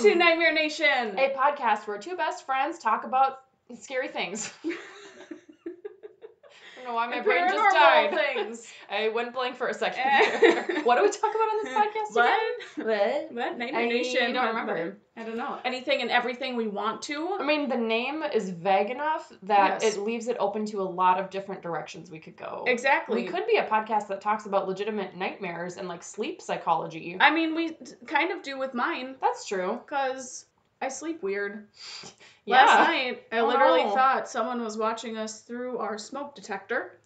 to Nightmare Nation, a podcast where two best friends talk about scary things. I don't know why my brain just died. Things. I went blank for a second. What do we talk about on this podcast again? What? Nightmare Nation. I don't remember. I don't know. Anything and everything we want to. I mean, the name is vague enough that it leaves it open to a lot of different directions we could go. Exactly. We could be a podcast that talks about legitimate nightmares and, like, sleep psychology. I mean, we kind of do with mine. That's true. Because I sleep weird. Yeah. Last night, I literally thought someone was watching us through our smoke detector.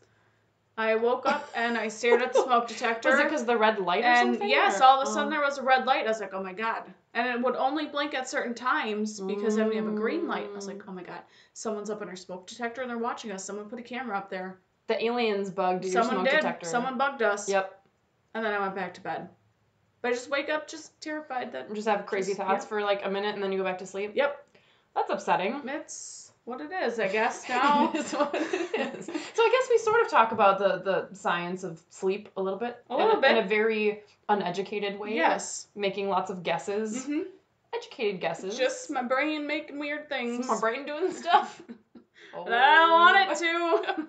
I woke up and I stared at the smoke detector. Was it because of the red light or something? And yes, all of a sudden there was a red light. I was like, oh my God. And it would only blink at certain times because then we have a green light. I was like, oh my God, someo's up in our smoke detector and they're watching us. Someone put a camera up there. The aliens bugged your smoke detector. Someone bugged us. Yep. And then I went back to bed. But I just wake up just terrified that... Just have crazy thoughts for like a minute and then you go back to sleep? Yep. That's upsetting. It's what it is, I guess, now. It's what it is. So I guess we sort of talk about the science of sleep a little bit. In a very uneducated way. Yes. Making lots of guesses. Mm-hmm. Educated guesses. Just my brain making weird things. My brain doing stuff. That I don't want it to.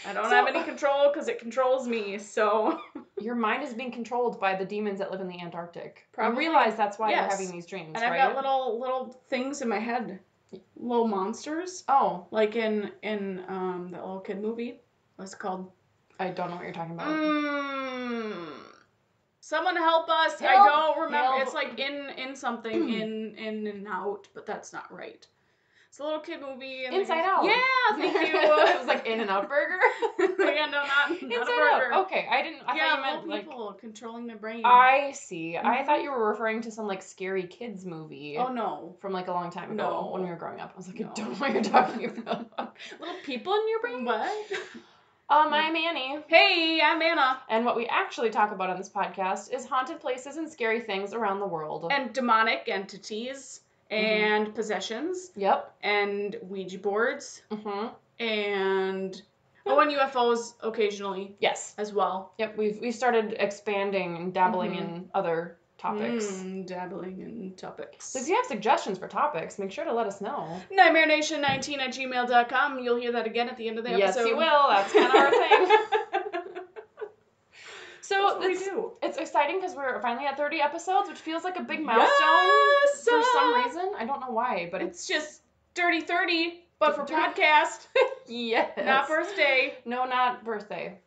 I don't have any control because it controls me, so... Your mind is being controlled by the demons that live in the Antarctic. Probably. You realize that's why you're having these dreams, and I've got little things in my head. Little monsters. Oh. Like in that little kid movie. What's it called? I don't know what you're talking about. Someone help us. Help. I don't remember. Help. It's like in something, in and out, but that's not right. It's a little kid movie. And Inside Out. Yeah, thank you. It was like In-N-Out Burger. Yeah, no, not Inside a burger. Out. Okay, I thought you meant like people controlling their brain. I see. Mm-hmm. I thought you were referring to some like scary kids movie. Oh no. From like a long time ago when we were growing up. I was like, no. I don't know what you're talking about. Little people in your brain? What? I'm Annie. Hey, I'm Anna. And what we actually talk about on this podcast is haunted places and scary things around the world. And demonic entities. And possessions. Yep. And Ouija boards. Mm-hmm. And and UFOs occasionally. Yes. As well. Yep. We started expanding and dabbling in other topics. Dabbling in topics. So if you have suggestions for topics, make sure to let us know. NightmareNation19@gmail.com. You'll hear that again at the end of the episode. Yes, you will. That's kind of our thing. So it's exciting because we're finally at 30 episodes, which feels like a big milestone for some reason. I don't know why, but it's just dirty 30, but for podcast. Yes. Not birthday. No, not birthday.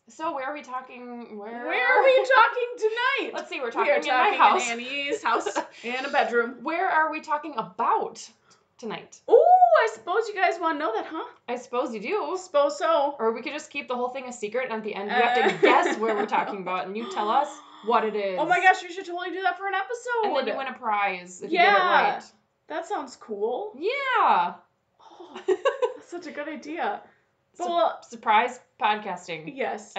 So where are we talking? Where are we talking tonight? Let's see. We're talking in my house. In Annie's house in a bedroom. Where are we talking about tonight? Ooh, I suppose you guys want to know that, huh? I suppose you do. Suppose so. Or we could just keep the whole thing a secret, and at the end you have to guess where we're talking about, and you tell us what it is. Oh my gosh, we should totally do that for an episode. And then you win a prize if you get it right. That sounds cool. Yeah. Oh, that's such a good idea. Surprise podcasting. Yes.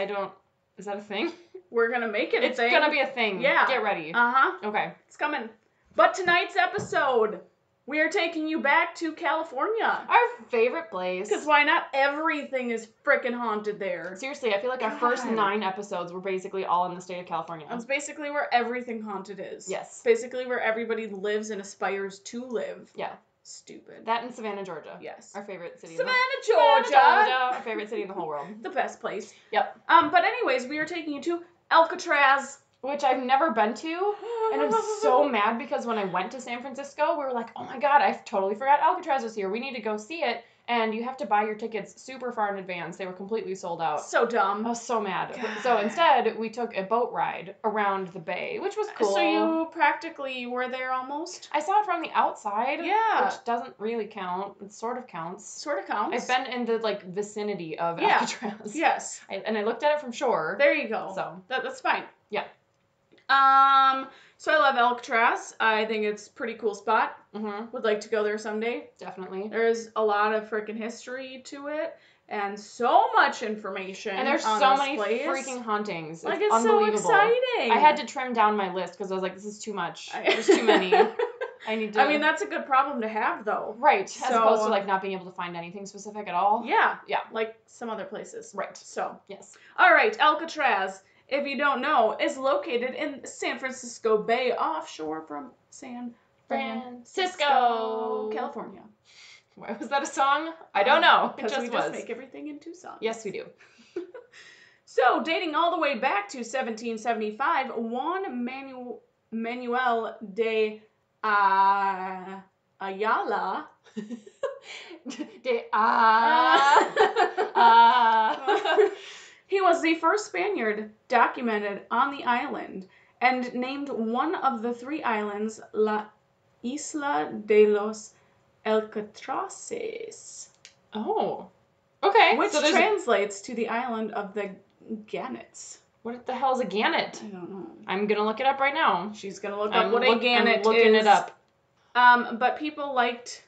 Is that a thing? We're going to make it a thing. It's going to be a thing. Yeah. Get ready. Uh-huh. Okay. It's coming. But tonight's episode, we are taking you back to California. Our favorite place. Because why not? Everything is frickin' haunted there. Seriously, I feel like our first 9 episodes were basically all in the state of California. That's basically where everything haunted is. Yes. Basically where everybody lives and aspires to live. Yeah. Stupid. That in Savannah, Georgia. Yes. Our favorite city. Georgia. Our favorite city in the whole world. The best place. Yep. But anyways, we are taking you to Alcatraz. Which I've never been to, and I'm so mad because when I went to San Francisco, we were like, oh my God, I totally forgot Alcatraz was here. We need to go see it, and you have to buy your tickets super far in advance. They were completely sold out. So dumb. I was so mad. God. So instead, we took a boat ride around the bay, which was cool. So you practically were there almost? I saw it from the outside, yeah, which doesn't really count. It sort of counts. Sort of counts. I've been in the vicinity of Alcatraz. Yes. And I looked at it from shore. There you go. So that's fine. Yeah. So I love Alcatraz. I think it's a pretty cool spot. Mm-hmm. Would like to go there someday. Definitely. There's a lot of freaking history to it, and so much information. And there's so many freaking hauntings. It's unbelievable. So exciting. I had to trim down my list because I was like, this is too much. There's too many. I need to. I mean, that's a good problem to have, though. Right. As opposed to not being able to find anything specific at all. Yeah. Yeah. Like some other places. Right. So. Yes. All right. Alcatraz, if you don't know, is located in San Francisco Bay, offshore from San Francisco, California. Why was that a song? I don't know. It Because just we was. just make everything into songs. Yes, we do. So, dating all the way back to 1775, Juan Manuel de Ayala. He was the first Spaniard documented on the island and named one of the 3 islands La Isla de los Alcatrazes. Oh. Okay. Which translates to the island of the gannets. What the hell is a gannet? I don't know. I'm going to look it up right now. She's going to look up what a gannet is. I'm looking it up. But people liked,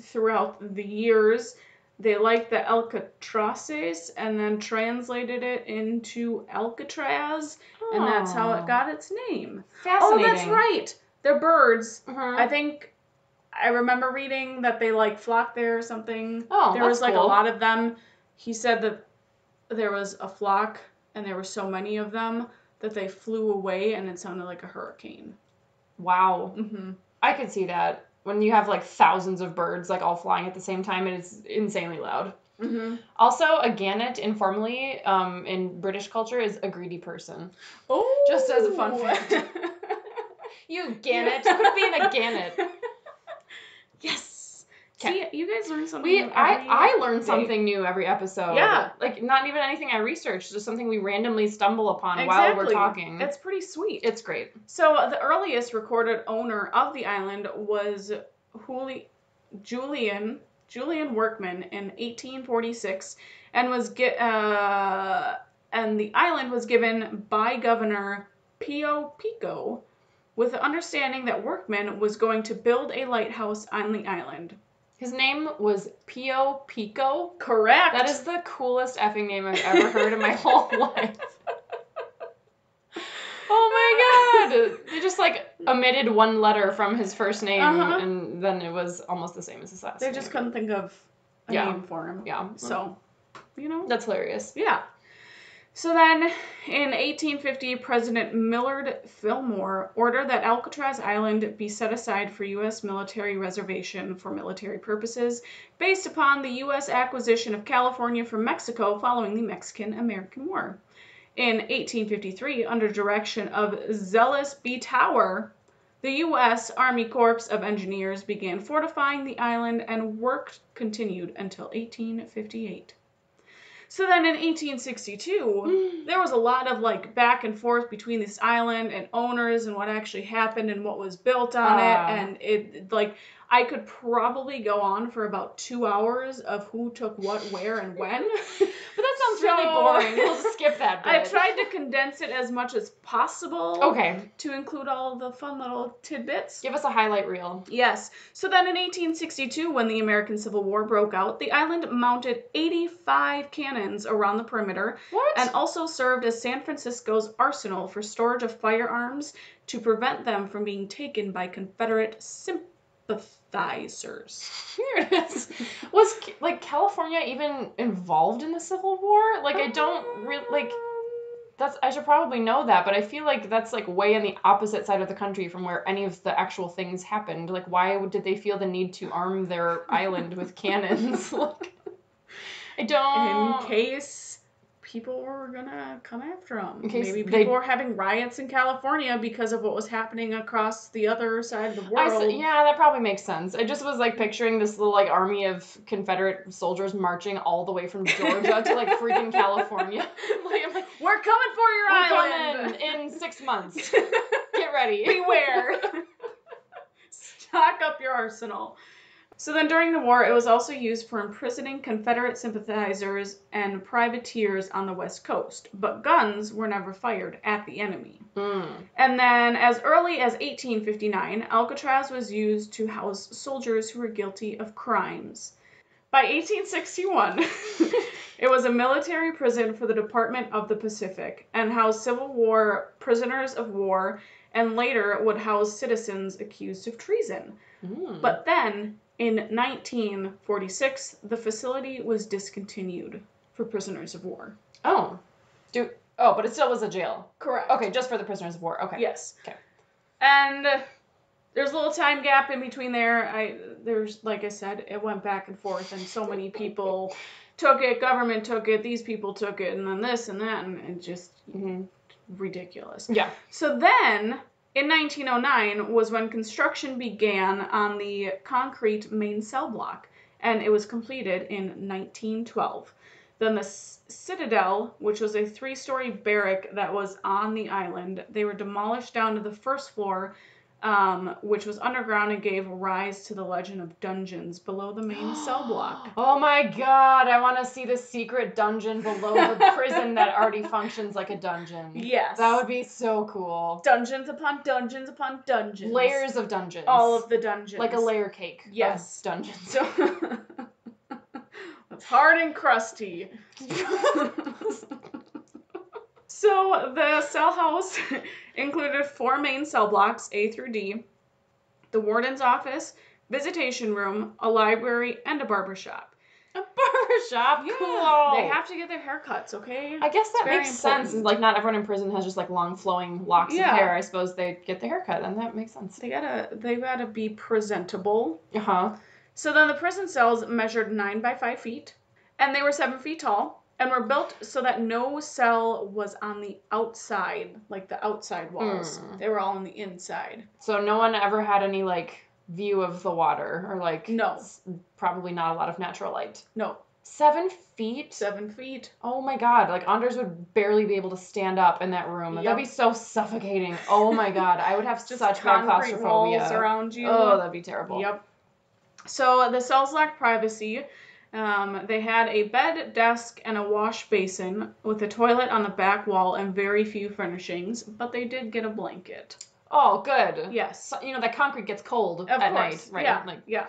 throughout the years, they liked the Alcatrazes and then translated it into Alcatraz, and that's how it got its name. Fascinating. Oh, that's right. They're birds. Mm-hmm. I think I remember reading that they flocked there or something. Oh, there was a lot of them. He said that there was a flock and there were so many of them that they flew away and it sounded like a hurricane. Wow. Mm-hmm. I could see that. When you have thousands of birds all flying at the same time, and it's insanely loud. Mm-hmm. Also, a gannet informally in British culture is a greedy person. Oh, just as a fun fact. You gannet, quit being a gannet. Yes. See, you guys learn something. I learn something new every episode. Yeah, not even anything I researched, just something we randomly stumble upon while we're talking. It's pretty sweet. It's great. So the earliest recorded owner of the island was Julian Workman in 1846, and and the island was given by Governor Pio Pico, with the understanding that Workman was going to build a lighthouse on the island. His name was Pio Pico? Correct. That is the coolest effing name I've ever heard in my whole life. Oh my god! They just omitted one letter from his first name, and then it was almost the same as his last name. They just couldn't think of a name for him. Yeah. So, That's hilarious. Yeah. So then, in 1850, President Millard Fillmore ordered that Alcatraz Island be set aside for U.S. military reservation for military purposes, based upon the U.S. acquisition of California from Mexico following the Mexican-American War. In 1853, under direction of Zealous B. Tower, the U.S. Army Corps of Engineers began fortifying the island, and work continued until 1858. So then in 1862, there was a lot of back and forth between this island and owners and what actually happened and what was built on it. And it I could probably go on for about 2 hours of who took what, where, and when. But that sounds really boring. We'll just skip that bit. I tried to condense it as much as possible. Okay. To include all the fun little tidbits. Give us a highlight reel. Yes. So then in 1862, when the American Civil War broke out, the island mounted 85 cannons around the perimeter. What? And also served as San Francisco's arsenal for storage of firearms to prevent them from being taken by Confederate sympathizers. Here it is. Was California even involved in the Civil War? I don't really I should probably know that, but I feel that's way on the opposite side of the country from where any of the actual things happened. Why did they feel the need to arm their island with cannons? I don't. In case people were gonna come after them. Maybe people they were having riots in California because of what was happening across the other side of the world. Yeah, that probably makes sense. I just was picturing this little army of Confederate soldiers marching all the way from Georgia to freaking California. I'm we're coming for your island in 6 months. Get ready. Beware. Stock up your arsenal. So then during the war, it was also used for imprisoning Confederate sympathizers and privateers on the West Coast, but guns were never fired at the enemy. And then as early as 1859, Alcatraz was used to house soldiers who were guilty of crimes. By 1861, it was a military prison for the Department of the Pacific and housed Civil War prisoners of war, and later would house citizens accused of treason. But then, in 1946, the facility was discontinued for prisoners of war. Oh. But it still was a jail. Correct. Okay, just for the prisoners of war. Okay. Yes. Okay. And There's a little time gap in between there. There's, like I said, it went back and forth, and so many people took it. Government took it. These people took it, and then this and that, and just ridiculous. Yeah. So then, in 1909, was when construction began on the concrete main cell block, and it was completed in 1912. Then the Citadel, which was a 3-story barrack that was on the island, they were demolished down to the first floor, which was underground and gave rise to the legend of dungeons below the main cell block. Oh my god, I want to see the secret dungeon below the prison that already functions like a dungeon. Yes. That would be so cool. Dungeons upon dungeons upon dungeons. Layers of dungeons. All of the dungeons. Like a layer cake. Yes. Of dungeons. So it's hard and crusty. So the cell house included 4 main cell blocks, A through D, the warden's office, visitation room, a library, and a barber shop. A barber shop? Yeah, cool. they have to get their haircuts, okay? I guess that It's very makes sense. important. Like, not everyone in prison has just, like, long flowing locks of hair. I suppose they get the haircut, and that makes sense. They gotta be presentable. Uh-huh. So then the prison cells measured 9 by 5 feet, and they were 7 feet tall, and were built so that no cell was on the outside, like the outside walls. They were all on the inside. So no one ever had any, like, view of the water, or, like... No. Probably not a lot of natural light. No. 7 feet? 7 feet. Oh my god, like, Anders would barely be able to stand up in that room. Yep. That'd be so suffocating. Oh my god, I would have Just such bad concrete claustrophobia. walls around you. Oh, that'd be terrible. Yep. So the cells lacked privacy. They had a bed, desk, and a wash basin with a toilet on the back wall and very few furnishings, but they did get a blanket. Oh, good. Yes. So, you know, that concrete gets cold at night, right? Yeah. Like, yeah.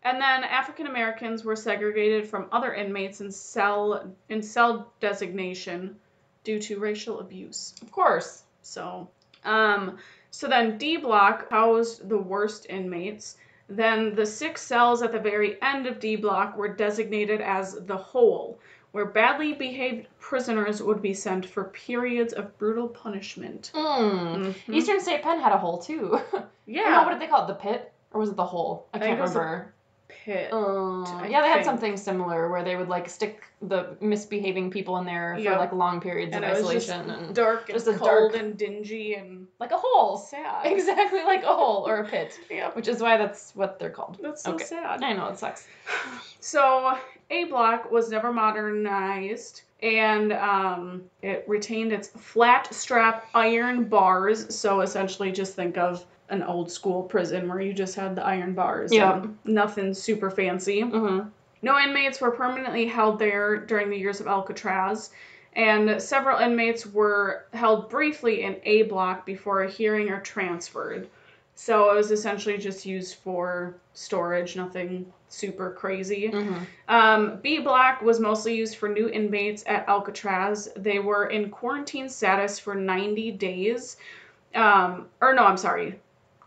And then African Americans were segregated from other inmates in cell designation due to racial abuse. Of course. So then D block housed the worst inmates. Then the 6 cells at the very end of D block were designated as the hole, where badly behaved prisoners would be sent for periods of brutal punishment. Eastern State Pen had a hole, too. Yeah. No, what did they call it? The pit? Or was it the hole? I can't remember. Pit. Yeah, they had something similar where they would, like, stick the misbehaving people in there for, like, long periods of isolation. And dark and just cold and dingy and... Like a hole. Sad. Exactly like a hole or a pit. Yep. Which is why that's what they're called. That's so sad. I know, it sucks. So, A block was never modernized, and it retained its flat strap iron bars, so essentially just think of an old school prison where you just had the iron bars. Yep. And nothing super fancy. Mm-hmm. No inmates were permanently held there during the years of Alcatraz, and several inmates were held briefly in A block before a hearing or transferred. So it was essentially just used for storage, nothing super crazy. Mm-hmm. B block was mostly used for new inmates at Alcatraz. They were in quarantine status for 90 days.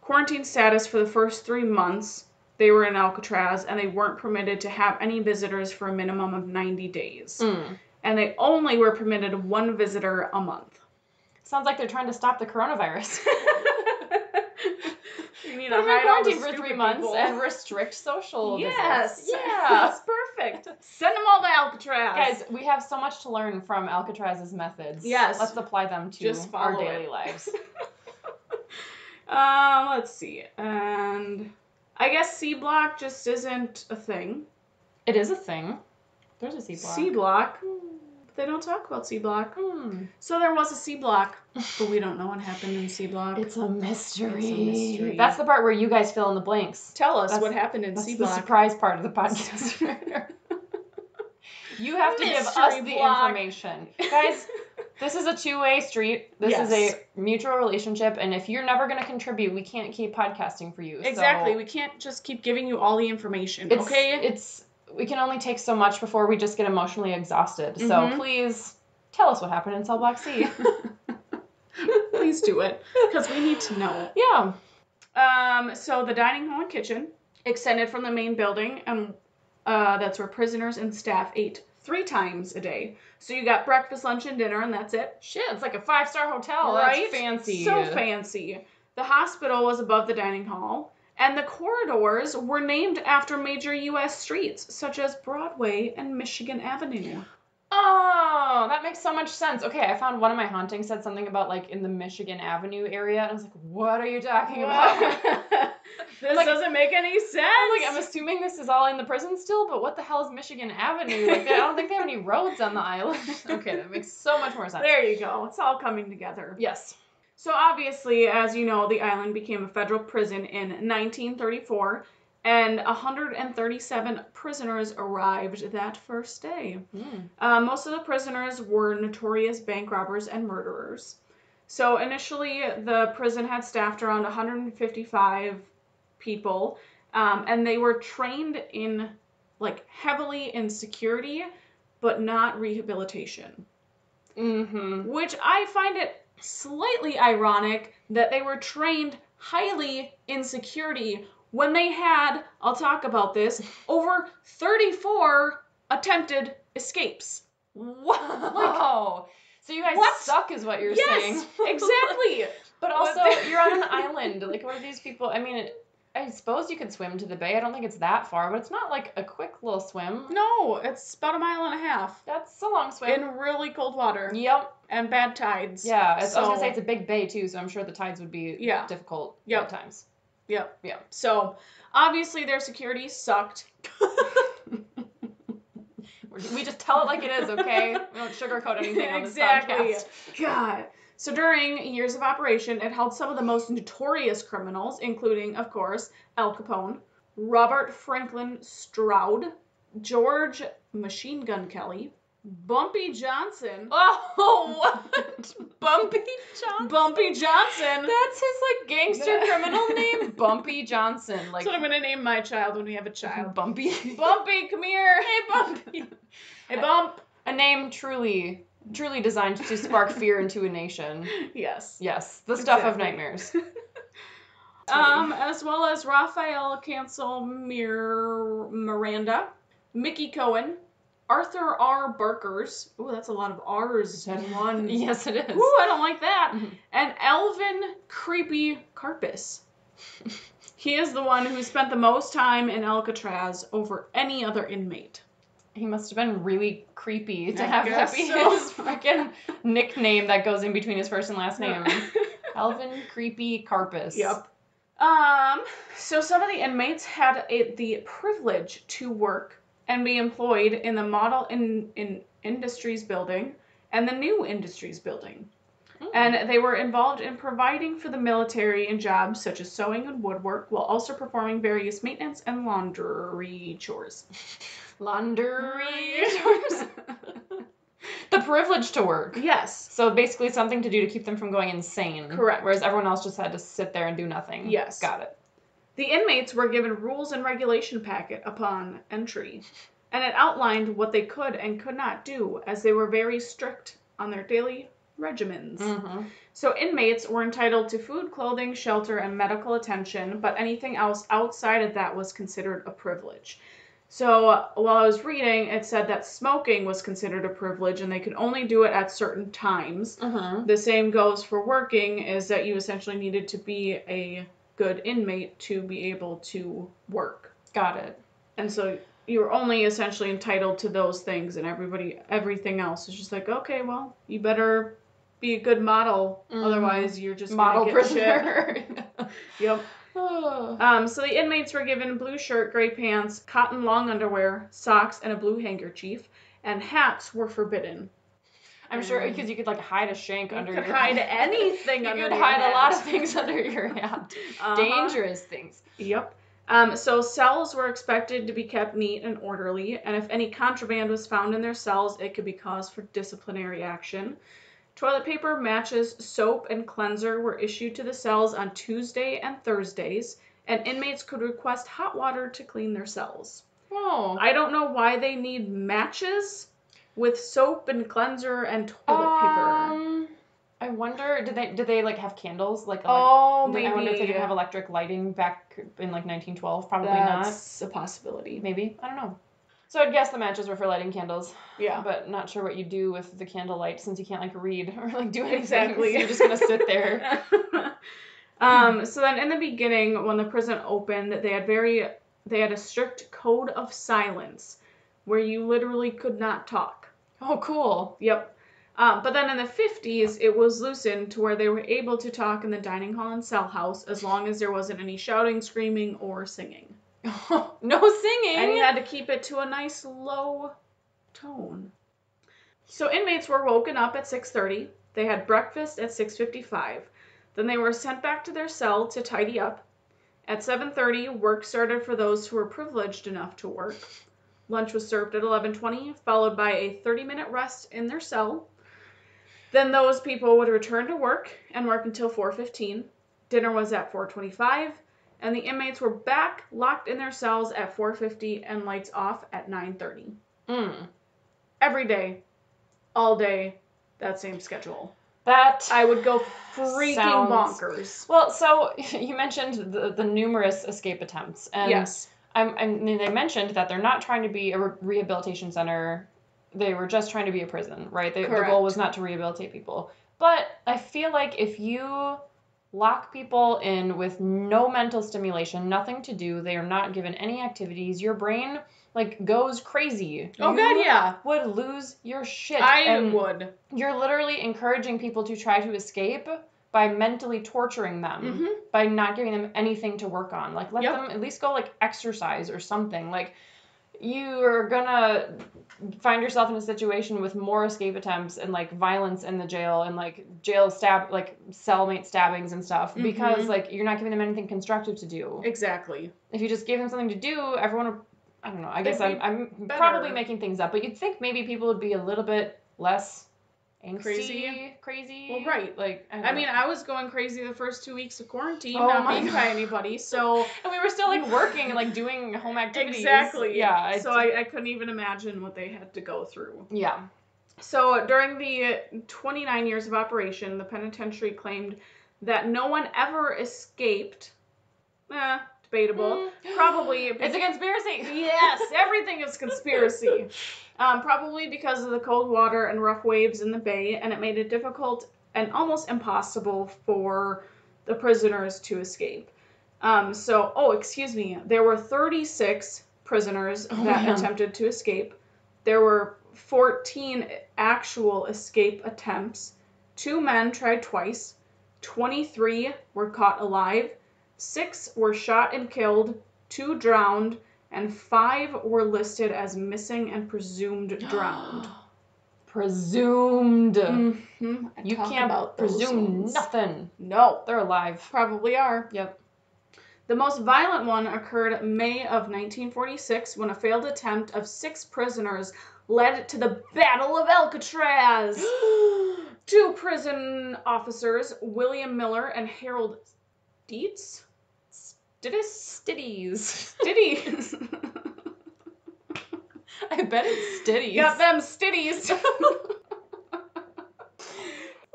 Quarantine status for the first 3 months. They were in Alcatraz, and they weren't permitted to have any visitors for a minimum of 90 days. And they only were permitted 1 visitor a month. Sounds like they're trying to stop the coronavirus. You need to hide all the quarantine for 3 stupid months people. and restrict social Yes. visits. Yeah. That's perfect. Send them all to Alcatraz. Guys, we have so much to learn from Alcatraz's methods. Yes. Let's apply them to Just our follow daily it. lives. Let's see. And I guess C block just isn't a thing. It is a thing. There's a C block. C block. But they don't talk about C block. So there was a C block, but we don't know what happened in C block. It's a mystery. It's a mystery. That's the part where you guys fill in the blanks. Tell us what happened in C That's the block. surprise part of the podcast. You have to give us Mystery the block. information. Guys, this is a 2-way street. This is a mutual relationship, and if you're never going to contribute, we can't keep podcasting for you. Exactly. So We can't just keep giving you all the information, okay? We can only take so much before we just get emotionally exhausted. So please tell us what happened in Cell Block C. Please do it, because we need to know. Yeah. So the dining hall and kitchen extended from the main building, and that's where prisoners and staff ate 3 times a day. So you got breakfast, lunch, and dinner, and that's it. Shit, it's like a 5-star hotel. Right? That's fancy. So fancy. The hospital was above the dining hall, and the corridors were named after major U.S. streets, such as Broadway and Michigan Avenue. Oh, that makes so much sense. Okay, I found one of my hauntings said something about, like, in the Michigan Avenue area, and I was like, what are you talking about? This like, doesn't make any sense. I'm assuming this is all in the prison still, but what the hell is Michigan Avenue? Like, I don't think they have any roads on the island. Okay, that makes so much more sense. There you go. It's all coming together. Yes. So obviously, as you know, the island became a federal prison in 1934, and 137 prisoners arrived that first day. Most of the prisoners were notorious bank robbers and murderers. So initially, the prison had staffed around 155 people, and they were trained in, like, heavily in security, but not rehabilitation. Which I find it slightly ironic that they were trained highly in security when they had, I'll talk about this, over 34 attempted escapes. Wow. So you guys suck is what you're saying. Yes, exactly. But also, you're on an island. Like, what are these people? I mean, I suppose you could swim to the bay. I don't think it's that far, but it's not like a quick little swim. No, it's about a mile and a half. That's a long swim. In really cold water. Yep. And bad tides. Yeah, I was going to say it's a big bay, too, so I'm sure the tides would be difficult at times. Yep. Yeah. So, obviously, their security sucked. We just tell it like it is, okay? We don't sugarcoat anything on this podcast. God. So during years of operation, it held some of the most notorious criminals, including, of course, Al Capone, Robert Franklin Stroud, George Machine Gun Kelly, Bumpy Johnson. Oh, what? Bumpy Johnson? Bumpy Johnson. That's his, like, gangster criminal name? Bumpy Johnson. Like, that's what I'm going to name my child when we have a child. Bumpy. Bumpy, come here. Hey, Bumpy. Hey, Bump. A name truly designed to spark fear into a nation. Yes. Yes. The stuff of nightmares. As well as Raphael Cancel Miranda, Mickey Cohen, Arthur R. Barkers. Ooh, that's a lot of R's in one. Yes, it is. Ooh, I don't like that. And Elvin Creepy Carpus. He is the one who spent the most time in Alcatraz over any other inmate. He must have been really creepy to have that be his freaking nickname that goes in between his first and last name. Elvin Creepy Carpus. Yep. So some of the inmates had the privilege to work and be employed in the Model in Industries building and the New Industries building. And they were involved in providing for the military in jobs such as sewing and woodwork, while also performing various maintenance and laundry chores. Laundry chores? The privilege to work. Yes. So basically something to do to keep them from going insane. Correct. Whereas everyone else just had to sit there and do nothing. Yes. Got it. The inmates were given rules and regulation packet upon entry, and it outlined what they could and could not do, as they were very strict on their daily regimens. So inmates were entitled to food, clothing, shelter, and medical attention, but anything else outside of that was considered a privilege. So while I was reading, it said that smoking was considered a privilege and they could only do it at certain times. The same goes for working, is that you essentially needed to be a good inmate to be able to work. Got it. And so you were only essentially entitled to those things, and everything else is just like, okay, well, you better be a good model, otherwise you're just model gonna get prisoner. shit. Yep. So the inmates were given blue shirt, gray pants, cotton long underwear, socks, and a blue handkerchief, and hats were forbidden. I'm sure because you could like hide a shank under your hat. Hide anything under your hat. You could hide a lot of things under your hat. Dangerous things. Yep. So cells were expected to be kept neat and orderly, and if any contraband was found in their cells, it could be cause for disciplinary action. Toilet paper, matches, soap, and cleanser were issued to the cells on Tuesday and Thursdays, and inmates could request hot water to clean their cells. Oh. I don't know why they need matches with soap and cleanser and toilet paper. I wonder, did they like have candles? Like, maybe. I wonder if they didn't have electric lighting back in like 1912. Probably not. That's a possibility. Maybe. I don't know. So I'd guess the matches were for lighting candles. Yeah. But not sure what you do with the candlelight since you can't like read or like do anything. Exactly. So you're just gonna sit there. So then in the beginning, when the prison opened, they had a strict code of silence where you literally could not talk. Oh, cool. Yep. But then in the 50s, it was loosened to where they were able to talk in the dining hall and cell house as long as there wasn't any shouting, screaming, or singing. No singing! And you had to keep it to a nice low tone. So inmates were woken up at 6:30. They had breakfast at 6:55. Then they were sent back to their cell to tidy up. At 7:30, work started for those who were privileged enough to work. Lunch was served at 11:20, followed by a 30-minute rest in their cell. Then those people would return to work and work until 4:15. Dinner was at 4:25, and the inmates were back locked in their cells at 4:50 and lights off at 9:30. Every day, all day, that same schedule. That I would go freaking bonkers. Well, so you mentioned the numerous escape attempts, and yes. I mean, they mentioned that they're not trying to be a rehabilitation center. They were just trying to be a prison, right? The goal was not to rehabilitate people. But I feel like if you lock people in with no mental stimulation, nothing to do, they are not given any activities, your brain, like, goes crazy. Oh, God, yeah. Would lose your shit. I would. You're literally encouraging people to try to escape by mentally torturing them, by not giving them anything to work on. Like, let them at least go, like, exercise or something. Like, you are gonna find yourself in a situation with more escape attempts and, like, violence in the jail and, like, cellmate stabbings and stuff because, like, you're not giving them anything constructive to do. Exactly. If you just gave them something to do, everyone would, I don't know, I guess I'm probably making things up, but you'd think maybe people would be a little bit less angsty, crazy. Well, right. Like, I mean, I was going crazy the first 2 weeks of quarantine, not being by anybody, so... And we were still, like, working and, like, doing home activities. Exactly. Yeah. So I couldn't even imagine what they had to go through. Yeah. So during the 29 years of operation, the penitentiary claimed that no one ever escaped. Debatable. Probably... It's a conspiracy! Yes, everything is conspiracy. Probably because of the cold water and rough waves in the bay, and it made it difficult and almost impossible for the prisoners to escape. There were 36 prisoners that attempted to escape. There were 14 actual escape attempts. 2 men tried twice. 23 were caught alive. 6 were shot and killed. 2 drowned. And 5 were listed as missing and presumed drowned. Presumed. Mm-hmm. You can't presume nothing. No. They're alive. Probably are. Yep. The most violent one occurred May of 1946 when a failed attempt of 6 prisoners led to the Battle of Alcatraz. 2 prison officers, William Miller and Harold Dietz, Stiddies. I bet it's Stiddies. Got them Stiddies.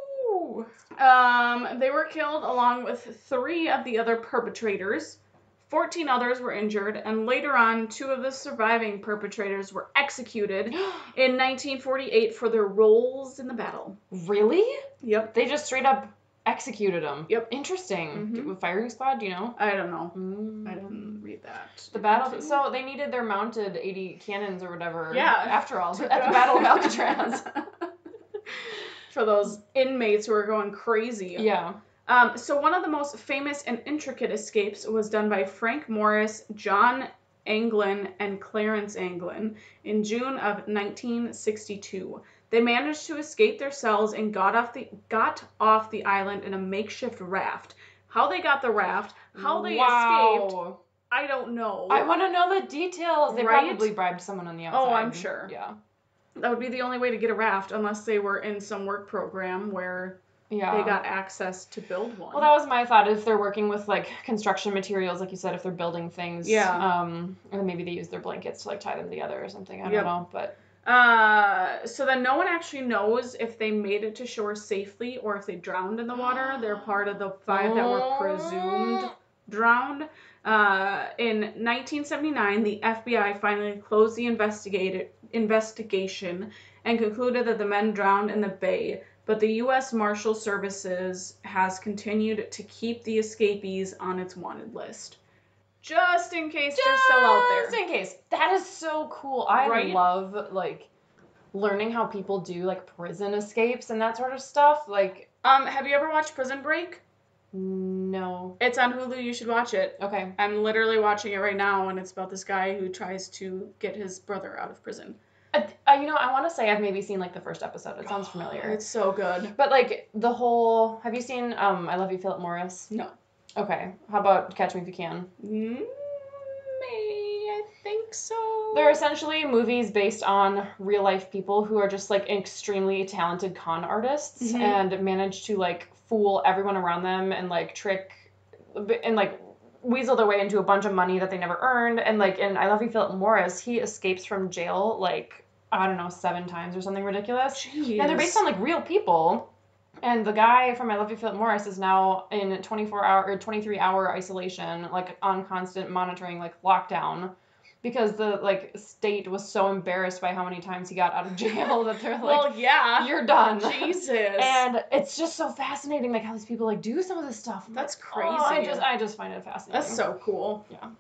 Ooh. They were killed along with 3 of the other perpetrators. 14 others were injured, and later on, 2 of the surviving perpetrators were executed in 1948 for their roles in the battle. Really? Yep. They just straight up executed them. Yep. Interesting. Firing squad, do you know? I don't know. I didn't read that. The battle. So they needed their mounted 80 cannons or whatever. Yeah. After all, at the Battle of Alcatraz. For those inmates who are going crazy. Yeah. So one of the most famous and intricate escapes was done by Frank Morris, John Anglin, and Clarence Anglin in June of 1962. They managed to escape their cells and got off the island in a makeshift raft. How they got the raft, how they escaped, I don't know. I want to know the details. They Right? probably bribed someone on the outside. Oh, I'm sure. Yeah. That would be the only way to get a raft, unless they were in some work program where they got access to build one. Well, that was my thought. If they're working with, like, construction materials, like you said, if they're building things. Yeah. Or maybe they use their blankets to, like, tie them together or something. I don't know, but... So then no one actually knows if they made it to shore safely or if they drowned in the water. They're part of the 5 that were presumed drowned. In 1979, the FBI finally closed the investigation and concluded that the men drowned in the bay. but the U.S. Marshal Services has continued to keep the escapees on its wanted list. Just in case they're still out there. Just in case. That is so cool. I Right? love, like, learning how people do, like, prison escapes and that sort of stuff. Like, have you ever watched Prison Break? no. It's on Hulu. You should watch it. Okay. I'm literally watching it right now, and it's about this guy who tries to get his brother out of prison. You know, I want to say I've maybe seen, like, the first episode. It sounds familiar. It's so good. But, like, the whole... Have you seen I Love You, Philip Morris? No. Okay. How about Catch Me If You Can? I think so. They're essentially movies based on real-life people who are just, like, extremely talented con artists and manage to, like, fool everyone around them and, like, trick and, like, weasel their way into a bunch of money that they never earned. And, like, in I Love You, Philip Morris, he escapes from jail, like, I don't know, 7 times or something ridiculous. Jeez. And they're based on, like, real people. And the guy from I Love You, Philip Morris is now in 24-hour or 23-hour isolation, like, on constant monitoring, like, lockdown. Because the, like, state was so embarrassed by how many times he got out of jail that they're like, well, yeah. You're done. Jesus. And it's just so fascinating, like, how these people, like, do some of this stuff. That's like, crazy. Oh, I just find it fascinating. That's so cool. Yeah.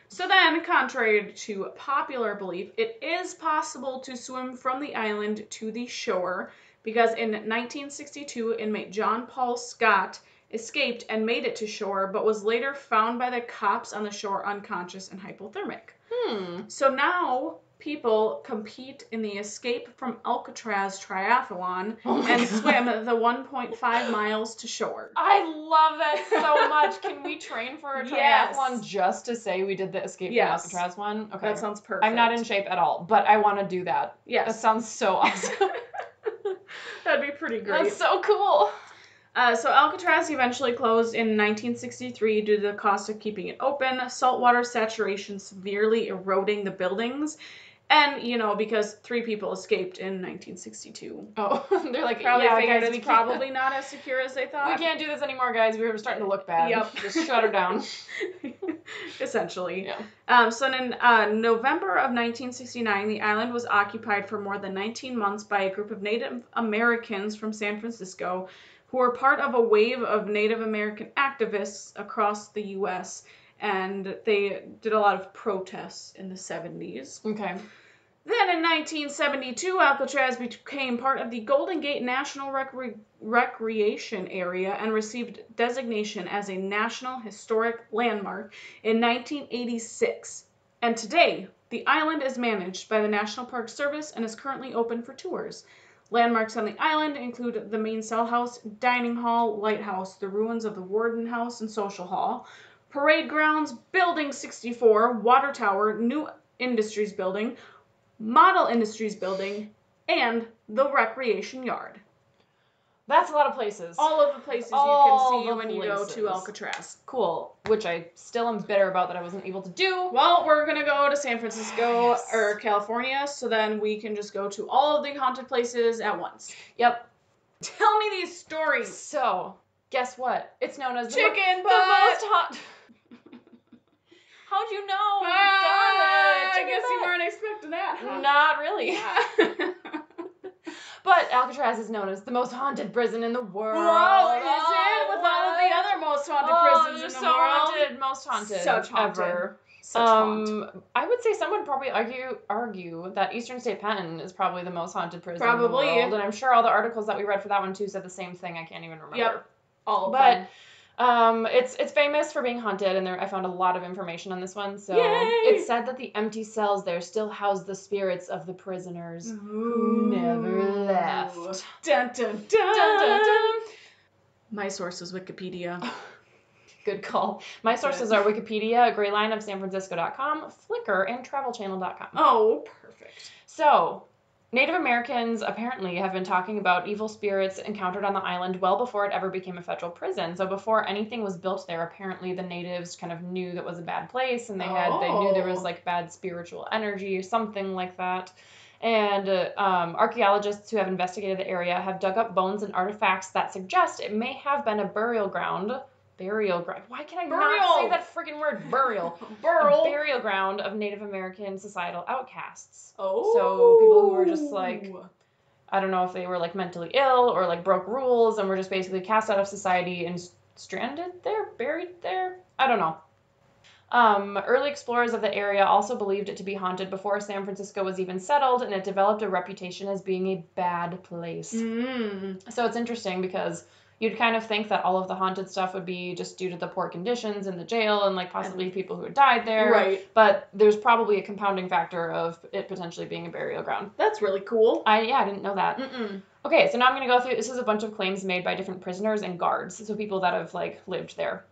So then, contrary to popular belief, it is possible to swim from the island to the shore, because in 1962, inmate John Paul Scott escaped and made it to shore, but was later found by the cops on the shore unconscious and hypothermic. So now people compete in the Escape from Alcatraz triathlon and swim the 1.5 miles to shore. I love that so much. Can we train for a triathlon just to say we did the Escape from Alcatraz one? Okay. That sounds perfect. I'm not in shape at all, but I want to do that. Yes. That sounds so awesome. That'd be pretty great. That's so cool. So Alcatraz eventually closed in 1963 due to the cost of keeping it open, saltwater saturation severely eroding the buildings, and, you know, because 3 people escaped in 1962. Oh, they're like, Probably figured guys, it's probably not as secure as they thought. We can't do this anymore, guys. We were starting to look bad. Yep. Just shut her down. Essentially. Yeah. So in November of 1969, the island was occupied for more than 19 months by a group of Native Americans from San Francisco who were part of a wave of Native American activists across the U.S., and they did a lot of protests in the 70s. Okay. Then in 1972, Alcatraz became part of the Golden Gate National Recreation Area and received designation as a National Historic Landmark in 1986. And today, the island is managed by the National Park Service and is currently open for tours. Landmarks on the island include the main cell house, dining hall, lighthouse, the ruins of the Warden House and Social Hall, parade grounds, Building 64, Water Tower, New Industries Building, Model Industries Building, and the Recreation Yard. That's a lot of places. All of the places you can see when you go to Alcatraz. Cool. Which I still am bitter about that I wasn't able to do. Well, we're going to go to San Francisco or California, so then we can just go to all of the haunted places at once. Yep. Tell me these stories. So, guess what? It's known as Chicken the butt. most haunted. How'd you know? We've done it. I guess you weren't expecting that, huh? Not really. But Alcatraz is known as the most haunted prison in the world. Whoa, is it? With all of the other most haunted prisons in the world? Haunted, most haunted Such haunted. ever. Such haunt. I would say some would probably argue that Eastern State Penn is probably the most haunted prison in Probably. the world. And I'm sure all the articles that we read for that one too said the same thing. I can't even remember. Yep. All of But them. it's famous for being haunted, and I found a lot of information on this one. So Yay! It's said that the empty cells there still house the spirits of the prisoners who never left. Dun, dun, dun. Dun, dun, dun. My source is Wikipedia. Good call. My sources are Wikipedia, graylineofsanfrancisco.com, Flickr, and travelchannel.com. Oh, perfect. So, Native Americans apparently have been talking about evil spirits encountered on the island well before it ever became a federal prison. So before anything was built there, apparently the natives kind of knew that was a bad place, and they knew there was like bad spiritual energy or something like that. And archaeologists who have investigated the area have dug up bones and artifacts that suggest it may have been a burial ground. Why can I not say that freaking word? Burial. A burial ground of Native American societal outcasts. Oh. So people who were just like I don't know if they were like mentally ill or like broke rules and were just basically cast out of society and stranded there, buried there. I don't know. Early explorers of the area also believed it to be haunted before San Francisco was even settled, and it developed a reputation as being a bad place. So it's interesting because you'd kind of think that all of the haunted stuff would be just due to the poor conditions in the jail and like possibly people who had died there. Right. But there's probably a compounding factor of it potentially being a burial ground. That's really cool. I didn't know that. Okay, so now I'm going to go through, this is a bunch of claims made by different prisoners and guards, so people that have, like, lived there.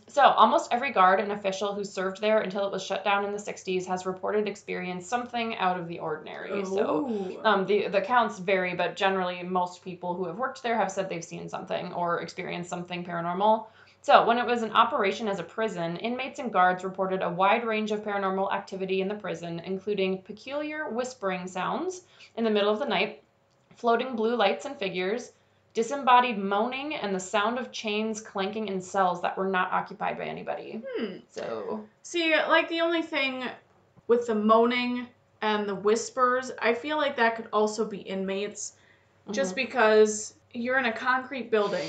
So, almost every guard and official who served there until it was shut down in the 60s has reported experience something out of the ordinary. So, the counts vary, but generally most people who have worked there have said they've seen something or experienced something paranormal. So, when it was in operation as a prison, inmates and guards reported a wide range of paranormal activity in the prison, including peculiar whispering sounds in the middle of the night, floating blue lights and figures, disembodied moaning, and the sound of chains clanking in cells that were not occupied by anybody. So, see, like the only thing with the moaning and the whispers, I feel like that could also be inmates, just because you're in a concrete building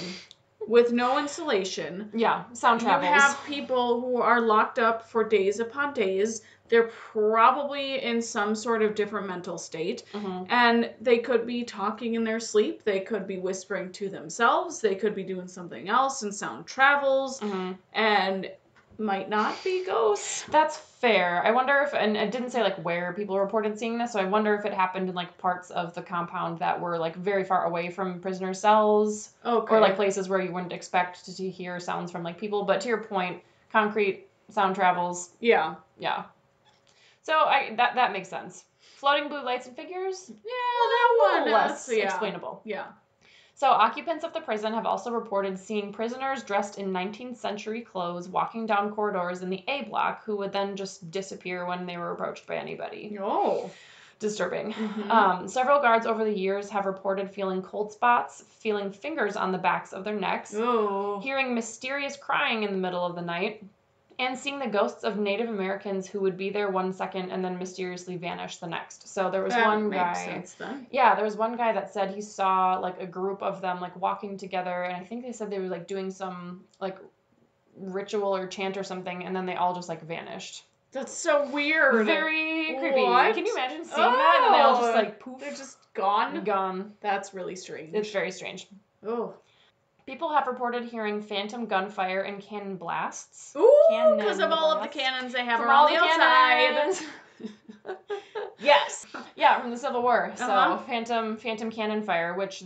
with no insulation. Yeah, sound travels. You have people who are locked up for days upon days. They're probably in some sort of different mental state. And they could be talking in their sleep. They could be whispering to themselves. They could be doing something else, and sound travels. And might not be ghosts. That's fair. I wonder if, and it didn't say like where people reported seeing this, so I wonder if it happened in like parts of the compound that were like very far away from prisoner cells. Okay. Or like places where you wouldn't expect to hear sounds from like people. But to your point, concrete, sound travels. Yeah. Yeah. So that makes sense. Floating blue lights and figures? Yeah, that one. Less explainable. Yeah. So occupants of the prison have also reported seeing prisoners dressed in 19th century clothes walking down corridors in the A block who would then just disappear when they were approached by anybody. Oh. Disturbing. Several guards over the years have reported feeling cold spots, feeling fingers on the backs of their necks, hearing mysterious crying in the middle of the night, and seeing the ghosts of Native Americans who would be there one second and then mysteriously vanish the next. So there was one guy. Makes sense then. Yeah, there was one guy that said he saw like a group of them like walking together, and I think they said they were like doing some like ritual or chant or something, and then they all just like vanished. That's so weird. Very creepy. What? Can you imagine seeing that? And then they all just like poof. They're just gone? Gone. That's really strange. It's very strange. Oh. People have reported hearing phantom gunfire and cannon blasts. Ooh, because of all of the cannons they have around the outside. Yes. Yeah, from the Civil War. So phantom cannon fire, which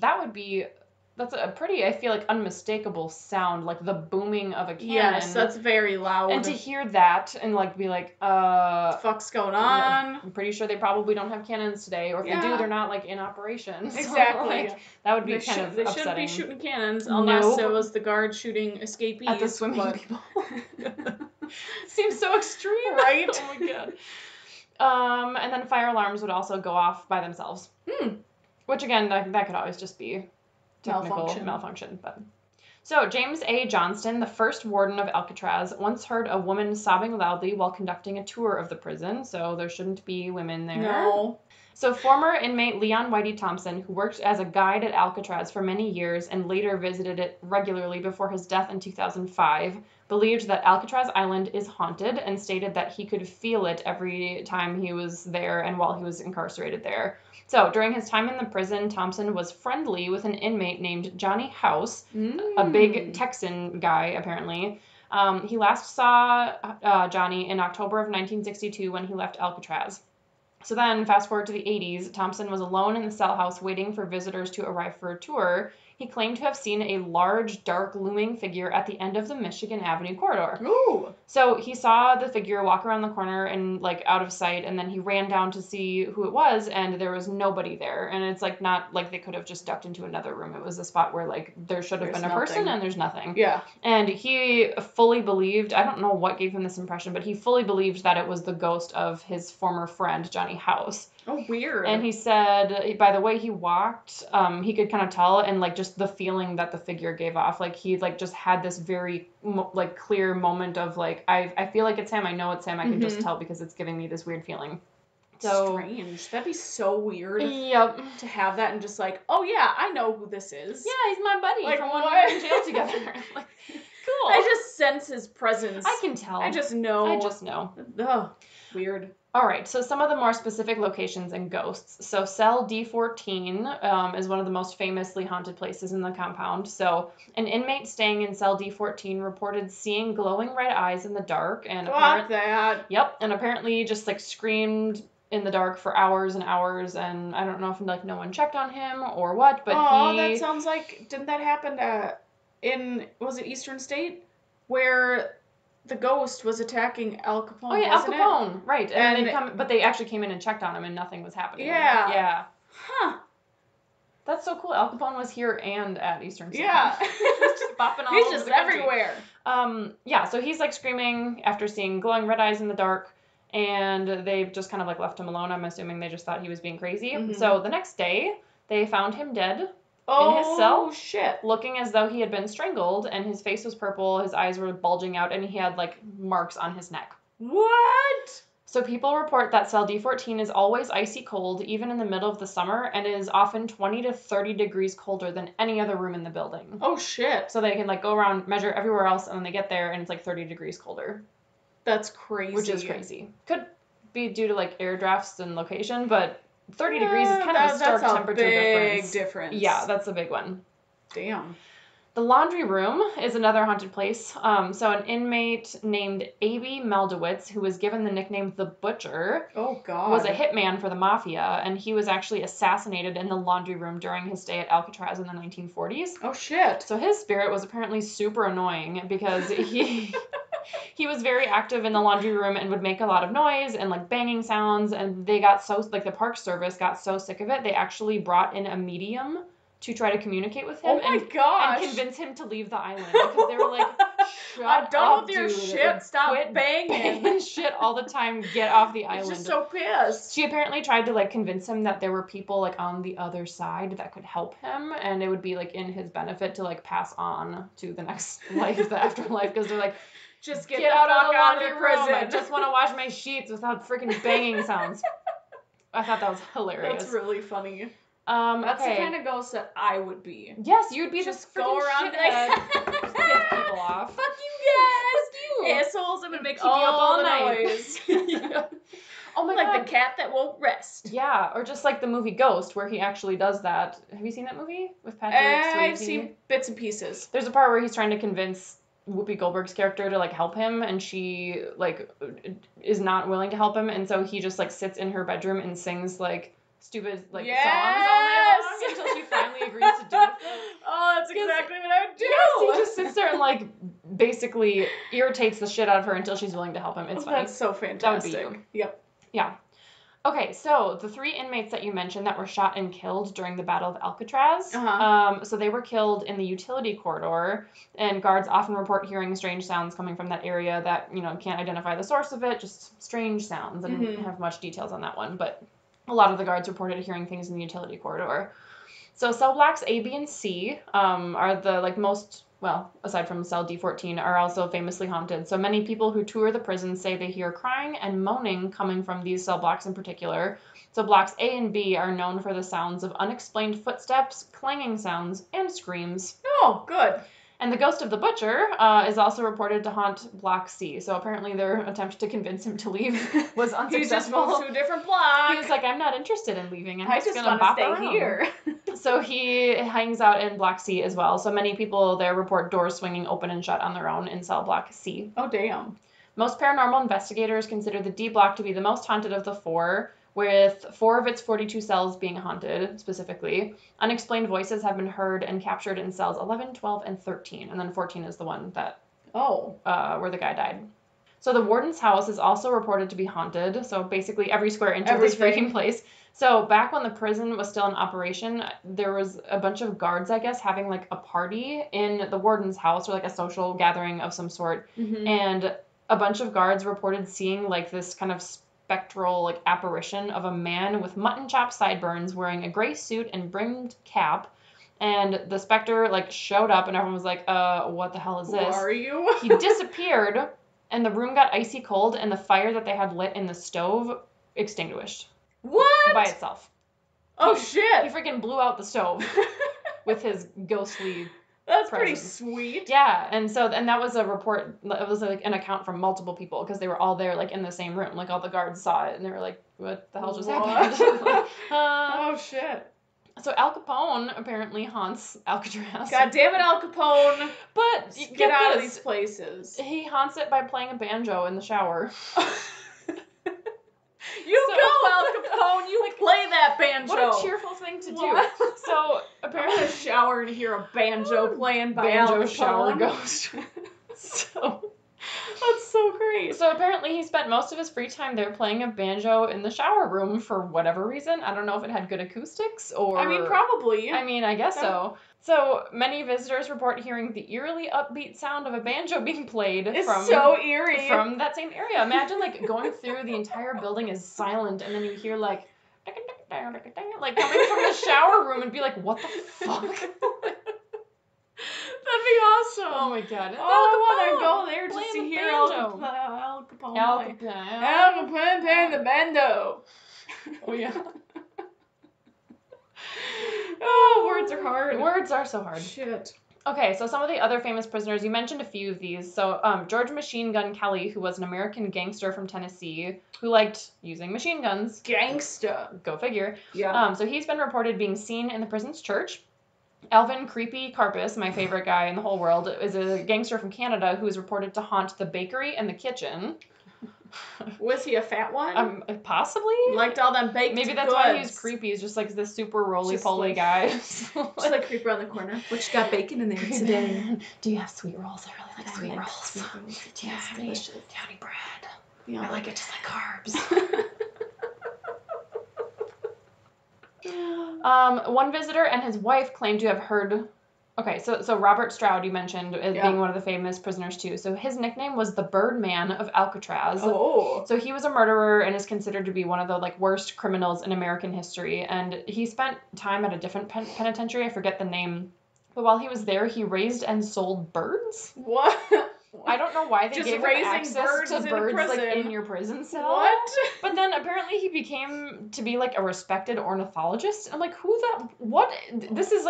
that's a pretty, I feel like, unmistakable sound, like the booming of a cannon. Yes, that's very loud. And to hear that and like be like, what the fuck's going on? I'm pretty sure they probably don't have cannons today, or if they do, they're not like in operation. Exactly. So, like, that would be kind of they upsetting. They shouldn't be shooting cannons unless it was the guard shooting escapees. At the swimming people. Seems so extreme. Right? Oh my god. And then fire alarms would also go off by themselves. Which again, that could always just be technical malfunction. But so James A. Johnston, the first warden of Alcatraz, once heard a woman sobbing loudly while conducting a tour of the prison. So there shouldn't be women there. No. So former inmate Leon Whitey Thompson, who worked as a guide at Alcatraz for many years and later visited it regularly before his death in 2005, believed that Alcatraz Island is haunted and stated that he could feel it every time he was there and while he was incarcerated there. So during his time in the prison, Thompson was friendly with an inmate named Johnny House, a big Texan guy, apparently. He last saw Johnny in October of 1962 when he left Alcatraz. So then, fast forward to the 80s, Thompson was alone in the cell house waiting for visitors to arrive for a tour. He claimed to have seen a large, dark, looming figure at the end of the Michigan Avenue corridor. Ooh. So he saw the figure walk around the corner and, like, out of sight, and then he ran down to see who it was, and there was nobody there. And it's, like, not like they could have just ducked into another room. It was a spot where, like, there should have been a person, and there's nothing. Yeah. And he fully believed, I don't know what gave him this impression, but he fully believed that it was the ghost of his former friend, Johnny House. Oh, weird. And he said, by the way he walked, he could kind of tell, and, like, just the feeling that the figure gave off. Like, he, like, just had this very, like, clear moment of, like, I feel like it's him. I know it's him. I can just tell because it's giving me this weird feeling. So strange. That'd be so weird yep. to have that and just like, oh yeah, I know who this is. Yeah, he's my buddy Like, from when we what? were in jail together. Like, cool. I just sense his presence. I can tell. I just know. Ugh, weird. All right, so some of the more specific locations and ghosts. So cell D14 is one of the most famously haunted places in the compound. So an inmate staying in cell D14 reported seeing glowing red eyes in the dark, and apparently just like screamed in the dark for hours and hours, and I don't know if like no one checked on him or what, but that sounds like, didn't that happen was it Eastern State, where the ghost was attacking Al Capone? Oh yeah, Al Capone, right? And but they actually came in and checked on him, and nothing was happening. Yeah. Huh. That's so cool. Al Capone was here and at Eastern State. Yeah. He's just bopping all He's over just the country. everywhere. Yeah. So he's like screaming after seeing glowing red eyes in the dark, and they've just kind of like left him alone. I'm assuming they just thought he was being crazy. Mm-hmm. So the next day, they found him dead. Oh, in his cell, shit. looking as though he had been strangled, and his face was purple, his eyes were bulging out, and he had like marks on his neck. What? So people report that cell D14 is always icy cold, even in the middle of the summer, and is often 20 to 30 degrees colder than any other room in the building. Oh, shit. So they can like go around, measure everywhere else, and then they get there, and it's like 30 degrees colder. That's crazy. Which is crazy. Could be due to like air drafts and location, but 30 degrees is kind of a stark temperature difference. Big difference. Yeah, that's a big one. Damn. The laundry room is another haunted place. So an inmate named A.B. Meldowitz, who was given the nickname the Butcher, was a hitman for the mafia, and he was actually assassinated in the laundry room during his stay at Alcatraz in the 1940s. Oh, shit. So his spirit was apparently super annoying because he was very active in the laundry room and would make a lot of noise and like banging sounds, and they got so, like the Park Service got so sick of it, they actually brought in a medium to try to communicate with him and convince him to leave the island, because they were like, shut I'm done up, with your dude. shit. Stop Quit banging shit all the time. Get off the island. He's just so pissed. She apparently tried to like convince him that there were people like on the other side that could help him, and it would be like in his benefit to like pass on to the next life, the afterlife, because they're like, just get out of the out of laundry the room. prison. I just want to wash my sheets without freaking banging sounds. I thought that was hilarious. That's really funny. That's okay. the kind of ghost that I would be. Yes, you'd be just this go around and just piss people off. Fuck you guys. Fuck you. Assholes. I'm gonna make Keep you up all the night. noise. Yeah. Oh my god. Like the cat that won't rest. Yeah, or just like the movie Ghost, where he actually does that. Have you seen that movie with Patrick Swayze? I've seen bits and pieces. There's a part where he's trying to convince Whoopi Goldberg's character to like help him, and she like is not willing to help him, and so he just like sits in her bedroom and sings like stupid like songs all night long until she finally agrees to do it. Oh, that's exactly what I would do. Yes, he just sits there and like basically irritates the shit out of her until she's willing to help him. It's funny. That's so fantastic. That would be you. Yep. Yeah. Okay, so the 3 inmates that you mentioned that were shot and killed during the Battle of Alcatraz, so they were killed in the utility corridor, and guards often report hearing strange sounds coming from that area that, you know, can't identify the source of it, just strange sounds. I didn't have much details on that one, but a lot of the guards reported hearing things in the utility corridor. So cell blocks A, B, and C are the like most, well, aside from cell D14, are also famously haunted. So many people who tour the prison say they hear crying and moaning coming from these cell blocks in particular. So blocks A and B are known for the sounds of unexplained footsteps, clanging sounds, and screams. Oh, good. And the ghost of the butcher is also reported to haunt block C. So apparently their attempt to convince him to leave was unsuccessful. He just moved to a different block. He was like, I'm not interested in leaving. I just want to stay here. So he hangs out in block C as well. So many people there report doors swinging open and shut on their own in cell block C. Oh, damn. Most paranormal investigators consider the D block to be the most haunted of the 4, with 4 of its 42 cells being haunted, specifically. Unexplained voices have been heard and captured in cells 11, 12, and 13. And then 14 is the one that where the guy died. So the warden's house is also reported to be haunted. So basically every square inch of this freaking place. So back when the prison was still in operation, there was a bunch of guards, I guess, having like a party in the warden's house, or like a social gathering of some sort. Mm-hmm. And a bunch of guards reported seeing like this kind of spectral like apparition of a man with mutton chop sideburns wearing a gray suit and brimmed cap. And the specter like showed up and everyone was like, what the hell is this? Who are you? He disappeared and the room got icy cold and the fire that they had lit in the stove extinguished. What? by itself. Oh, He shit. freaking blew out the stove with his ghostly That's pretty presence. sweet. Yeah, and that was a report. It was like an account from multiple people because they were all there, like in the same room. Like all the guards saw it, and they were like, "What the hell just happened?" Like, Oh, shit. So Al Capone apparently haunts Alcatraz. God damn it, Al Capone. But Get out of these places. He haunts it by playing a banjo in the shower. You go, Al Capone. You play that banjo. What a cheerful thing to do. So apparently, I'm gonna shower and hear a banjo playing by Al banjo Capone. shower ghost. So that's so great. So apparently, he spent most of his free time there playing a banjo in the shower room for whatever reason. I don't know if it had good acoustics or. I mean, probably. I mean, I guess so. So many visitors report hearing the eerily upbeat sound of a banjo being played so eerie from that same area. Imagine like going through the entire building is silent and then you hear like coming from the shower room and be like, what the fuck? That'd be awesome. Oh my god. I want to go there just to hear Al Capone. Al Capone playing the banjo. Oh yeah. Oh, words are hard. Words are so hard. Shit. Okay, so some of the other famous prisoners, you mentioned a few of these. So George Machine Gun Kelly, who was an American gangster from Tennessee, who liked using machine guns. Gangsta. Go figure. Yeah. So he's been reported being seen in the prison's church. Alvin Creepy Karpus, my favorite guy in the whole world, is a gangster from Canada who is reported to haunt the bakery and the kitchen. Was he a fat one? Possibly. Liked all them baked Maybe that's goods. why he's creepy. He's just like this super roly-poly guy. Just like creep around the corner. What you got bacon in there today? Do you have sweet rolls? I really like sweet rolls. Sweet rolls. Yeah, delicious downy bread. Yeah, I like it just like carbs. One visitor and his wife claimed to have heard. Okay, so Robert Stroud, you mentioned, as being one of the famous prisoners too. So his nickname was the Birdman of Alcatraz. Oh. So he was a murderer and is considered to be one of the worst criminals in American history. And he spent time at a different penitentiary. I forget the name. But while he was there, he raised and sold birds. What? I don't know why they Just gave him raising access birds to in birds prison. in your prison cell. What? But then apparently he became to be a respected ornithologist. I'm like, who that? What? This is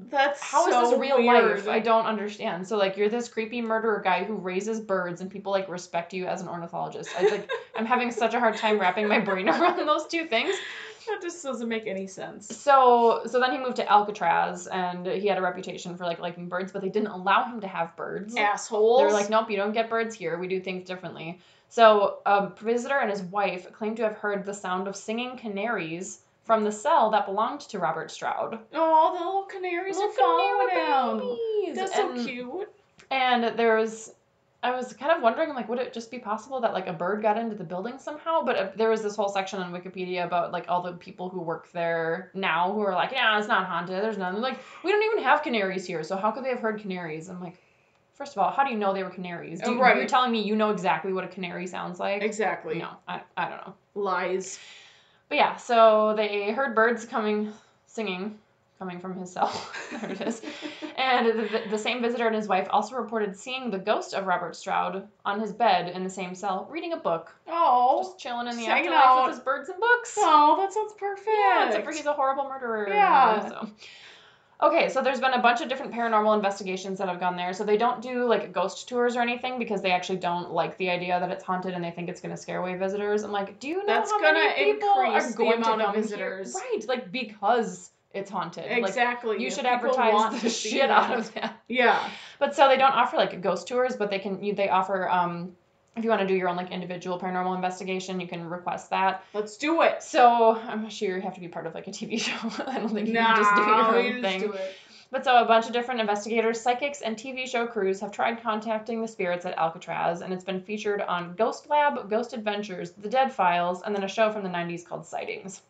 That's how so is this real weird. life? I don't understand. So you're this creepy murderer guy who raises birds and people respect you as an ornithologist. I'm having such a hard time wrapping my brain around those two things. That just doesn't make any sense. So then he moved to Alcatraz, and he had a reputation for liking birds, but they didn't allow him to have birds. Assholes. They were like, nope, you don't get birds here. We do things differently. So a visitor and his wife claimed to have heard the sound of singing canaries from the cell that belonged to Robert Stroud. Oh, the little canaries are falling down. Babies. That's so cute. And I was kind of wondering, would it just be possible that a bird got into the building somehow? But there was this whole section on Wikipedia about all the people who work there now who are yeah, it's not haunted. There's none. They're we don't even have canaries here, so how could they have heard canaries? I'm like, first of all, how do you know they were canaries? Right. You're telling me you know exactly what a canary sounds like? Exactly. No, I don't know. Lies. But yeah, so they heard birds singing from his cell. There it is. And the same visitor and his wife also reported seeing the ghost of Robert Stroud on his bed in the same cell, reading a book. Oh. Just chilling in the hanging afterlife out with his birds and books. Oh, that sounds perfect. Yeah, except for he's a horrible murderer. Yeah. So. Okay, so there's been a bunch of different paranormal investigations that have gone there. So they don't do ghost tours or anything because they actually don't like the idea that it's haunted and they think it's going to scare away visitors. I'm like, do you know that's how gonna many people are increase going the amount to of come visitors? Here? Right, because it's haunted. Exactly. You should People advertise want the to see shit that. out of that. Yeah. But so they don't offer ghost tours, but they offer if you want to do your own individual paranormal investigation, you can request that. Let's do it. So I'm sure you have to be part of a TV show. I don't think you can just do your own thing. Just do it. But so a bunch of different investigators, psychics, and TV show crews have tried contacting the spirits at Alcatraz, and it's been featured on Ghost Lab, Ghost Adventures, The Dead Files, and then a show from the 90s called Sightings.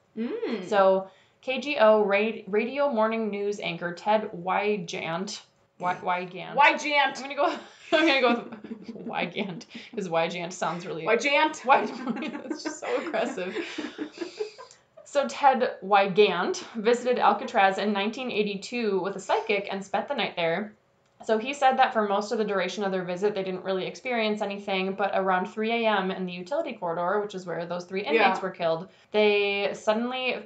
So KGO radio morning news anchor Ted Wygant. Wygant. Wygant. I'm gonna go with Wygant because Wygant sounds really. Wygant. It's just so aggressive. So Ted Wygant visited Alcatraz in 1982 with a psychic and spent the night there. So he said that for most of the duration of their visit, they didn't really experience anything, but around 3 a.m. in the utility corridor, which is where those 3 inmates were killed, they suddenly,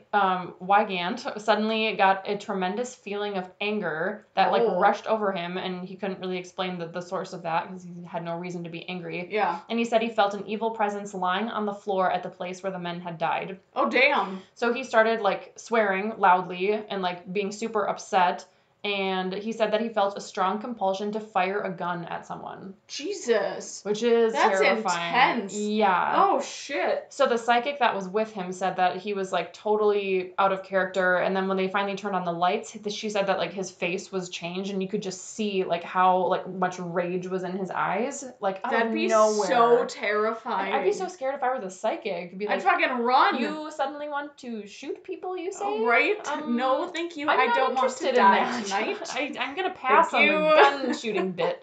Wygant suddenly got a tremendous feeling of anger that, like, rushed over him, and he couldn't really explain the source of that because he had no reason to be angry. Yeah. And he said he felt an evil presence lying on the floor at the place where the men had died. Oh, damn. So he started, like, swearing loudly and, like, being super upset. And he said that he felt a strong compulsion to fire a gun at someone. Jesus. Which is terrifying. Intense. Yeah. Oh, shit. So the psychic that was with him said that he was, like, totally out of character. And then when they finally turned on the lights, she said that, like, his face was changed. And you could just see, like, how, like, much rage was in his eyes. Like, out That'd of be nowhere. so terrifying. I'd be so scared if I were the psychic. Be like, I'd fucking run. You suddenly want to shoot people, you say? Oh, right? No, thank you. I don't want to in die that. tonight. I'm going to pass on the gun shooting bit.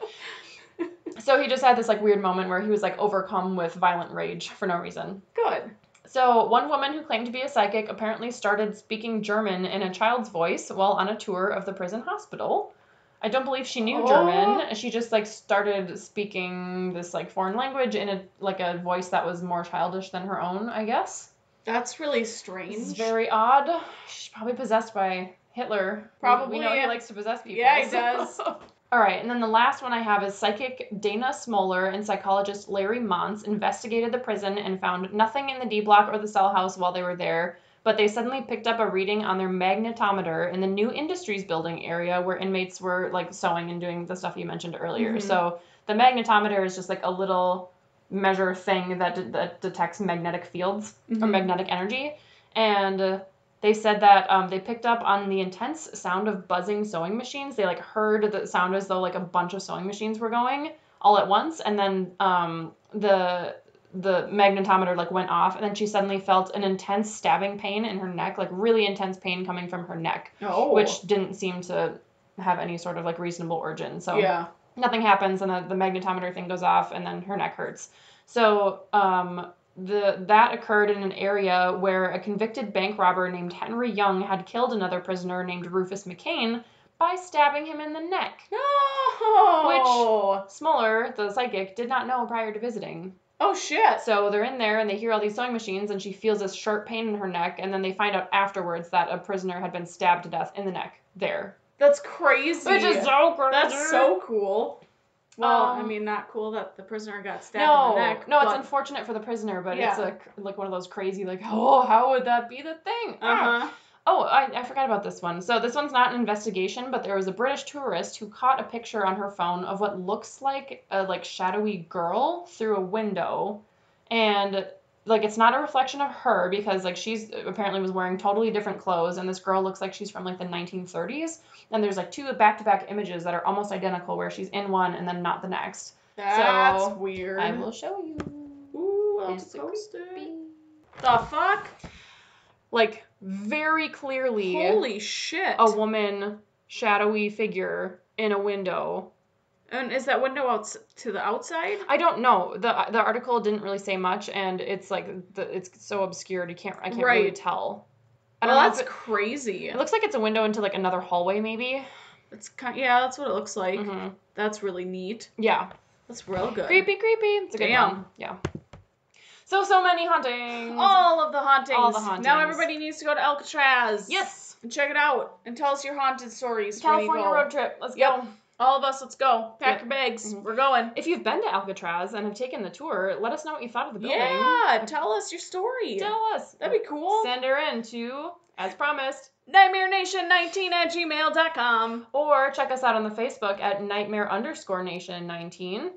So he just had this, like, weird moment where he was, like, overcome with violent rage for no reason. Good. So one woman who claimed to be a psychic apparently started speaking German in a child's voice while on a tour of the prison hospital. I don't believe she knew German. She just, like, started speaking this, like, foreign language in a voice that was more childish than her own, I guess. That's really strange. It's very odd. She's probably possessed by Hitler. Probably. We know he likes to possess people. Yeah, he does. All right, and then the last one I have is psychic Dana Smoller and psychologist Larry Montz investigated the prison and found nothing in the D block or the cell house while they were there, but they suddenly picked up a reading on their magnetometer in the new industries building area where inmates were, like, sewing and doing the stuff you mentioned earlier. Mm-hmm. So the magnetometer is just, like, a little measure thing that detects magnetic fields or magnetic energy, and they said that they picked up on the intense sound of buzzing sewing machines. They, like, heard the sound as though, like, a bunch of sewing machines were going all at once, and then the magnetometer, like, went off, and then she suddenly felt an intense stabbing pain in her neck, like, really intense pain coming from her neck, which didn't seem to have any sort of, like, reasonable origin. So yeah. Nothing happens, and the magnetometer thing goes off, and then her neck hurts. So that occurred in an area where a convicted bank robber named Henry Young had killed another prisoner named Rufus McCain by stabbing him in the neck. Oh! Which Smoller, the psychic, did not know prior to visiting. Oh, shit. So they're in there, and they hear all these sewing machines, and she feels this sharp pain in her neck, and then they find out afterwards that a prisoner had been stabbed to death in the neck there. That's crazy. Which is so crazy. That's so cool. Well, I mean, not cool that the prisoner got stabbed in the neck. No, it's unfortunate for the prisoner, but it's like one of those crazy, like, oh, how would that be the thing? Uh-huh. Oh, I forgot about this one. So this one's not an investigation, but there was a British tourist who caught a picture on her phone of what looks like a, like, shadowy girl through a window. And, like, it's not a reflection of her because, like, she's apparently was wearing totally different clothes, and this girl looks like she's from, like, the 1930s. And there's, like, two back-to-back images that are almost identical where she's in one and then not the next. That's weird. I will show you. Ooh, I'll post it. The fuck? Like, very clearly. Holy shit. A woman, shadowy figure in a window. And is that window out to the outside? I don't know. The article didn't really say much, and it's like it's so obscured. I can't really tell. Well, that's crazy. It looks like it's a window into, like, another hallway, maybe. It's that's what it looks like. Mm-hmm. That's really neat. Yeah, that's real good. Creepy. It's a good one. Yeah. So many hauntings. All of the hauntings. Now everybody needs to go to Alcatraz. Yes. And check it out and tell us your haunted stories. California road trip. Let's go. All of us, let's go. Pack your bags. Mm-hmm. We're going. If you've been to Alcatraz and have taken the tour, let us know what you thought of the building. Yeah, tell us your story. Tell us. That'd be cool. Send her in to, as promised, NightmareNation19@gmail.com. Or check us out on the Facebook at Nightmare_Nation19.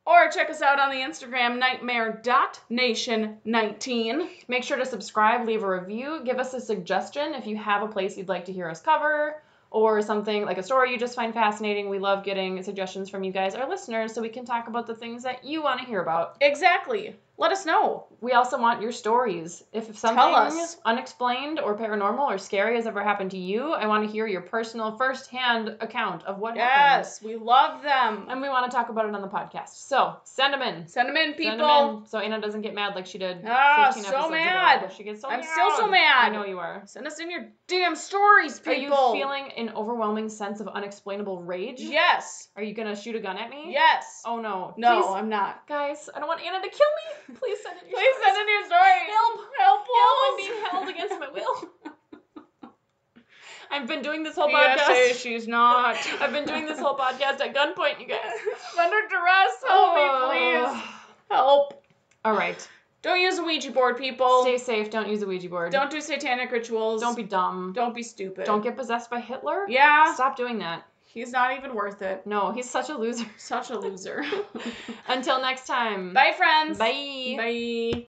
Or check us out on the Instagram, nightmare.nation19. Make sure to subscribe, leave a review, give us a suggestion if you have a place you'd like to hear us cover, or something like a story you just find fascinating. We love getting suggestions from you guys, our listeners, so we can talk about the things that you want to hear about. Exactly. let us know. We also want your stories. If Tell something us. unexplained or paranormal or scary has ever happened to you, I want to hear your personal first-hand account of what happened. Yes, we love them. And we want to talk about it on the podcast. So, send them in. Send them in, people. Send them in so Anna doesn't get mad like she did 15 episodes so mad. ago. She gets so I'm mad. still so mad. I know you are. Send us in your damn stories, people. Are you feeling an overwhelming sense of unexplainable rage? Yes. Are you going to shoot a gun at me? Yes. Oh, no. No, Please, I'm not. guys, I don't want Anna to kill me. Please send in your Please stories. send in your stories. Help. Help, Help, I'm please. being held against my will. I've been doing this whole PSA, podcast. she's not. I've been doing this whole podcast at gunpoint, you guys. I'm under duress. Help me, please. Help. All right. Don't use a Ouija board, people. Stay safe. Don't use a Ouija board. Don't do satanic rituals. Don't be dumb. Don't be stupid. Don't get possessed by Hitler. Yeah. Stop doing that. He's not even worth it. No, he's such a loser. Such a loser. Until next time. Bye, friends. Bye. Bye.